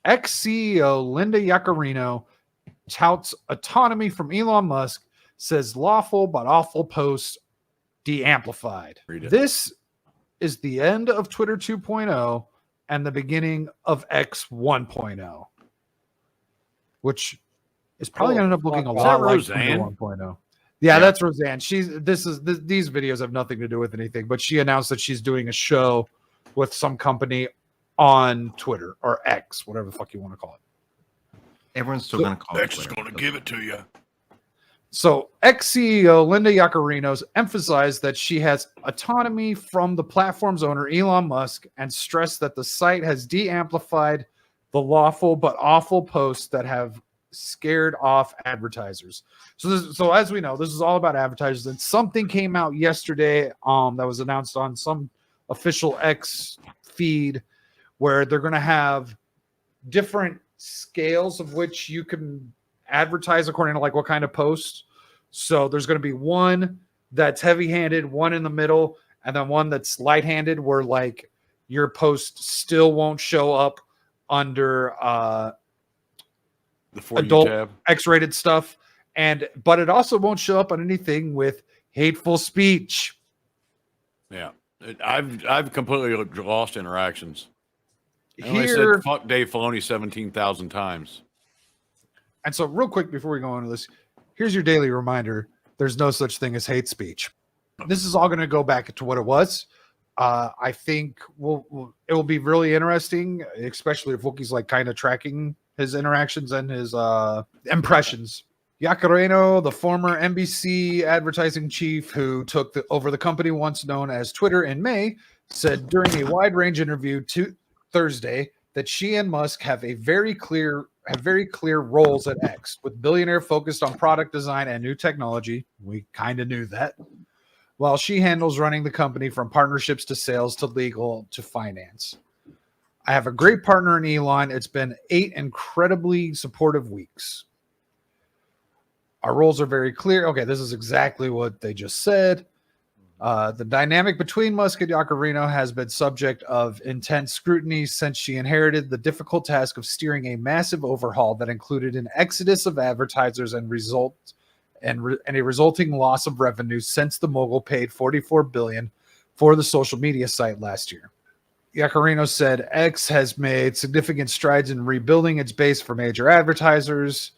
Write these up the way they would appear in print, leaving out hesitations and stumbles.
Ex-CEO Linda Yaccarino touts autonomy from Elon Musk, says lawful but awful post de-amplified. This is the end of Twitter 2.0 and the beginning of X 1.0, which is probably going to end up looking a lot like Twitter 1.0. Yeah, that's Roseanne. These videos have nothing to do with anything, but she announced that she's doing a show with some company on Twitter or X, whatever the fuck you want to call it. Everyone's still going to call it X is going to give it to you. So ex-CEO Linda Yaccarino emphasized that she has autonomy from the platform's owner, Elon Musk, and stressed that the site has de-amplified the lawful but awful posts that have scared off advertisers. So as we know, this is all about advertisers. And something came out yesterday that was announced on some official X feed where they're going to have different scales of which you can advertise according to like what kind of post. So there's going to be one that's heavy-handed, one in the middle, and then one that's light-handed where like your post still won't show up under the adult tab. X-rated stuff, but it also won't show up on anything with hateful speech. Yeah, I've completely lost interactions. I Here, said fuck Dave Filoni 17,000 times. And so, real quick before we go into this, here's your daily reminder: there's no such thing as hate speech. This is all going to go back to what it was. I think it will be really interesting, especially if Wookie's like kind of tracking his interactions and his impressions. Yaccarino, the former NBC advertising chief who took over the company once known as Twitter in May, said during a wide range interview Thursday that she and Musk have very clear roles at X, with billionaire focused on product design and new technology. We kind of knew that. While she handles running the company from partnerships to sales to legal to finance. I have a great partner in Elon. It's been 8 incredibly supportive weeks. Our roles are very clear. Okay, this is exactly what they just said. The dynamic between Musk and Yaccarino has been subject of intense scrutiny since she inherited the difficult task of steering a massive overhaul that included an exodus of advertisers and a resulting loss of revenue since the mogul paid $44 billion for the social media site last year. Yaccarino said X has made significant strides in rebuilding its base for major advertisers,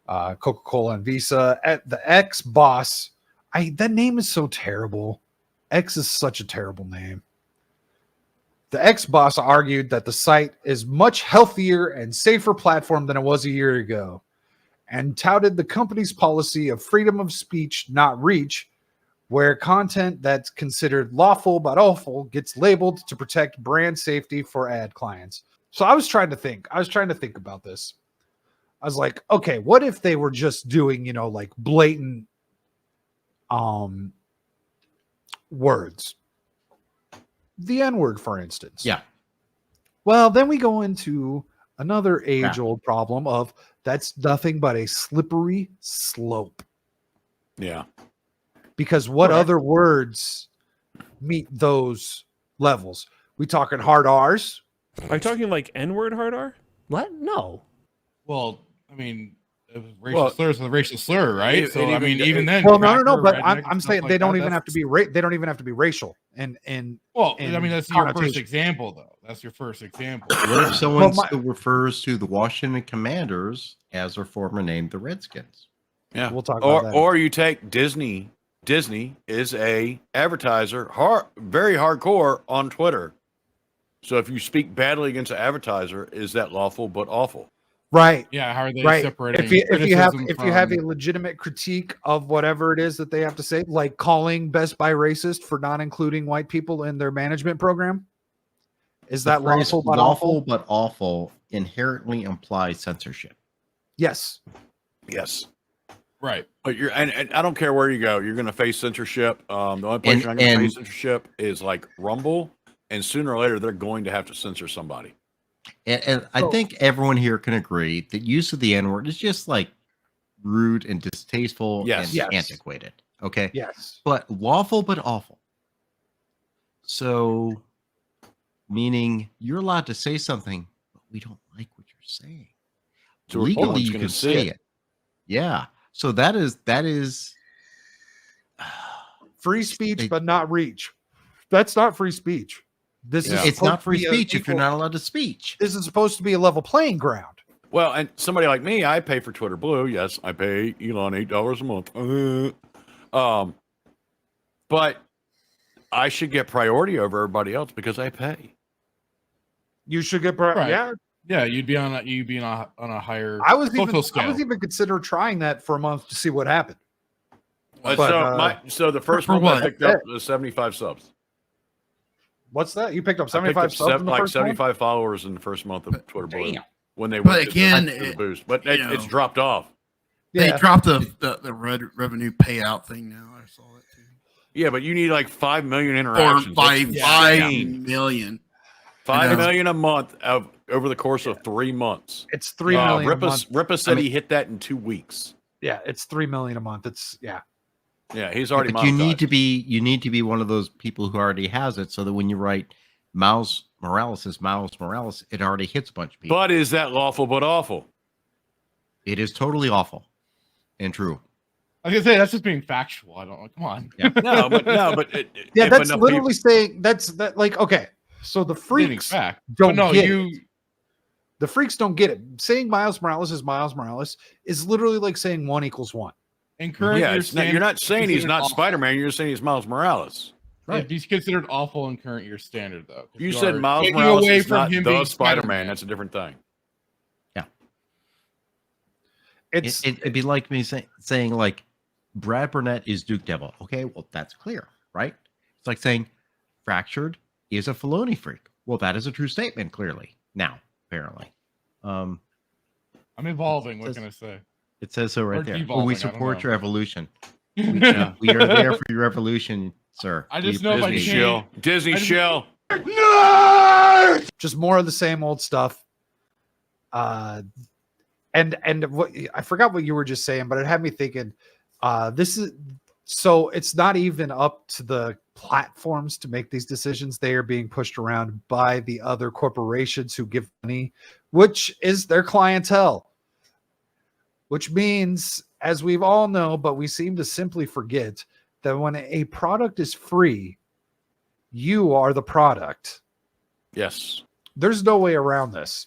Coca-Cola and Visa. The X boss, that name is so terrible. X is such a terrible name. The X boss argued that the site is much healthier and safer platform than it was a year ago, and touted the company's policy of freedom of speech, not reach, where content that's considered lawful but awful gets labeled to protect brand safety for ad clients. So I was trying to think about this. I was like, okay, what if they were just doing, like blatant words? The N-word, for instance. Yeah. Well, then we go into another age-old problem of that's nothing but a slippery slope. Yeah. Because what other words meet those levels? We talking hard R's? Are you talking like N-word hard R? What? No. Well, I mean, racial slurs with a racial slur, right? So I mean, even then. Well, no. But I'm saying they don't even have to be they don't even have to be racial. Well, I mean, that's your first example, though. That's your first example. What if someone still refers to the Washington Commanders as their former name, the Redskins? Yeah, we'll talk about that. Or you take Disney. Disney is a advertiser, very hardcore on Twitter. So if you speak badly against an advertiser, is that lawful but awful? Right. Yeah. How are they right. separating? If you have a legitimate critique of whatever it is that they have to say, like calling Best Buy racist for not including white people in their management program, is that lawful but awful? Lawful but awful inherently implies censorship. Yes. Right. But and I don't care where you go, you're going to face censorship. The only place you're not going to face censorship is like Rumble, and sooner or later they're going to have to censor somebody. And I think everyone here can agree that use of the N-word is just like rude and distasteful and antiquated. Okay. Yes. But lawful but awful. So, meaning you're allowed to say something, but we don't like what you're saying. So Legally, you can say it. Yeah. So that is free speech, but not reach. That's not free speech. It's not free speech if you're not allowed to speech. This is supposed to be a level playing ground. Well, and somebody like me, I pay for Twitter Blue. Yes, I pay Elon $8 a month. But I should get priority over everybody else because I pay. You should get yeah. You'd be on a higher. I was scale. even consider trying that for a month to see what happened. So the first month I picked up was 75 subs. What's that? You picked up 75 subs in the first 75 month? followers in the first month of Twitter Blue when they but went again, to the boost. But it's dropped off. They dropped the revenue payout thing now. I saw it too. Yeah, but you need like 5 million interactions. Or by 5 million. 5 million a month over the course of 3 months. It's 3 million a month. Ripa said he hit that in 2 weeks. Yeah, it's 3 million a month. Yeah, he's already. But you need to be one of those people who already has it, so that when you write Miles Morales, it already hits a bunch of people. But is that lawful but awful? It is totally awful and true. I was gonna say that's just being factual. I don't come on. Yeah. That's literally saying that. Like, okay, so the freaks don't get it. The freaks don't get it. Saying Miles Morales is literally like saying 1 = 1. In current you're not saying he's not Spider-Man. You're saying he's Miles Morales. Right. Yeah, he's considered awful in current year standard, though. You said Miles Morales is not the Spider-Man. That's a different thing. Yeah. It'd be like me saying like Brad Burnett is Duke Devil. Okay, well, that's clear, right? It's like saying Fractured is a Filoni freak. Well, that is a true statement, clearly. Now, apparently. I'm evolving. What can I say? It says so right there. We support your evolution. We are there for your evolution, sir. I just know if I can't. Disney shill. No! Just more of the same old stuff. And what I forgot what you were just saying, but it had me thinking. It's not even up to the platforms to make these decisions. They are being pushed around by the other corporations who give money, which is their clientele. Which means, as we've all know, but we seem to simply forget that when a product is free, you are the product. Yes. There's no way around this.